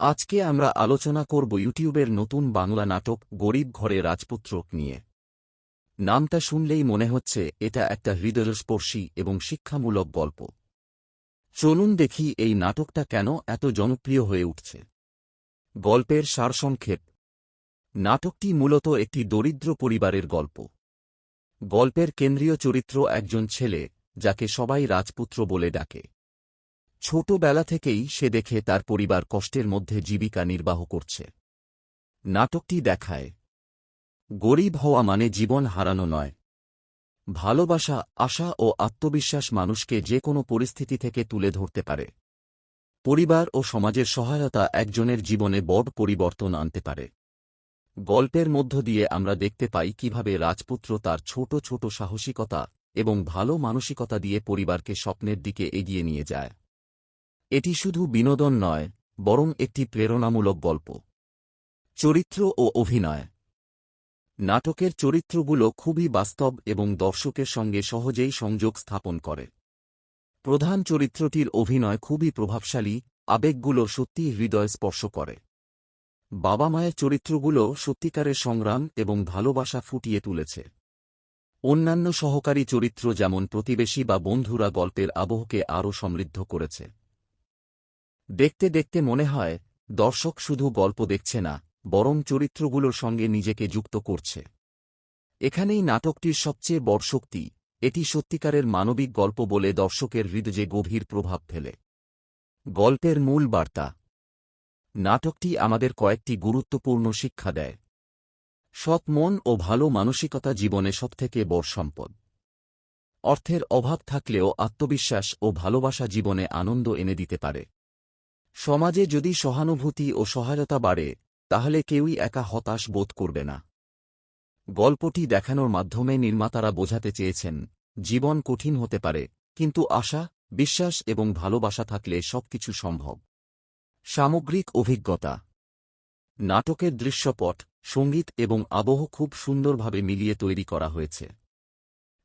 আজকে আমরা আলোচনা করব ইউটিউবের নতুন বাংলা নাটক গরিব ঘরে রাজপুত্র নিয়ে। নামটা শুনলেই মনে হচ্ছে এটা একটা হৃদয়স্পর্শী এবং শিক্ষামূলক গল্প। চলুন দেখি এই নাটকটা কেন এত জনপ্রিয় হয়ে উঠছে। গল্পের সারসংক্ষেপ। নাটকটি মূলত একটি দরিদ্র পরিবারের গল্প। গল্পের কেন্দ্রীয় চরিত্র একজন ছেলে, যাকে সবাই রাজপুত্র বলে ডাকে। ছোটবেলা থেকেই সে দেখে তার পরিবার কষ্টের মধ্যে জীবিকা নির্বাহ করছে। নাটকটি দেখায় গরিব হওয়া মানে জীবন হারানো নয়। ভালোবাসা, আশা ও আত্মবিশ্বাস মানুষকে যে কোনো পরিস্থিতি থেকে তুলে ধরতে পারে। পরিবার ও সমাজের সহায়তা একজনের জীবনে বড় পরিবর্তন আনতে পারে। গল্পের মধ্য দিয়ে আমরা দেখতে পাই কিভাবে রাজপুত্র তার ছোট ছোট সাহসিকতা এবং ভালো মানসিকতা দিয়ে পরিবারকে স্বপ্নের দিকে এগিয়ে নিয়ে যায়। এটি শুধু বিনোদন নয়, বরং একটি প্রেরণামূলক গল্প। চরিত্র ও অভিনয়। নাটকের চরিত্রগুলো খুবই বাস্তব এবং দর্শকের সঙ্গে সহজেই সংযোগ স্থাপন করে। প্রধান চরিত্রটির অভিনয় খুবই প্রভাবশালী, আবেগগুলো সত্যিই হৃদয় স্পর্শ করে। বাবা মায়ের চরিত্রগুলো সত্যিকারের সংগ্রাম এবং ভালোবাসা ফুটিয়ে তুলেছে। অন্যান্য সহকারী চরিত্র যেমন প্রতিবেশী বা বন্ধুরা গল্পের আবহকে আরও সমৃদ্ধ করেছে। দেখতে দেখতে মনে হয় দর্শক শুধু গল্প দেখছে না, বরং চরিত্রগুলোর সঙ্গে নিজেকে যুক্ত করছে। এখানেই নাটকটির সবচেয়ে বড় শক্তি, এটি সত্যিকারের মানবিক গল্প বলে দর্শকের হৃদয়ে গভীর প্রভাব ফেলে। গল্পের মূল বার্তা। নাটকটি আমাদের কয়েকটি গুরুত্বপূর্ণ শিক্ষা দেয়। সৎ মন ও ভালো মানসিকতা জীবনে সবথেকে বড় সম্পদ। অর্থের অভাব থাকলেও আত্মবিশ্বাস ও ভালোবাসা জীবনে আনন্দ এনে দিতে পারে। সমাজে যদি সহানুভূতি ও সহায়তা বাড়ে, তাহলে কেউই একা হতাশ বোধ করবে না। গল্পটি দেখানোর মাধ্যমে নির্মাতারা বোঝাতে চেয়েছেন, জীবন কঠিন হতে পারে, কিন্তু আশা, বিশ্বাস এবং ভালোবাসা থাকলে সবকিছু সম্ভব। সামগ্রিক অভিজ্ঞতা। নাটকের দৃশ্যপট, সঙ্গীত এবং আবহ খুব সুন্দরভাবে মিলিয়ে তৈরি করা হয়েছে।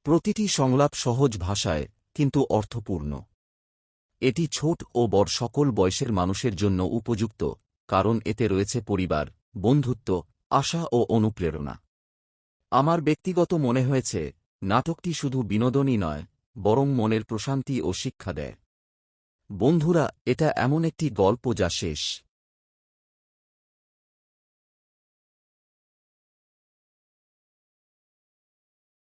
প্রতিটি সংলাপ সহজ ভাষায়, কিন্তু অর্থপূর্ণ। এটি ছোট ও বড় সকল বয়সের মানুষের জন্য উপযুক্ত, কারণ এতে রয়েছে পরিবার, বন্ধুত্ব, আশা ও অনুপ্রেরণা। আমার ব্যক্তিগত মনে হয়েছে, নাটকটি শুধু বিনোদনই নয়, বরং মনের প্রশান্তি ও শিক্ষা দেয়। বন্ধুরা, এটা এমন একটি গল্প যা শেষ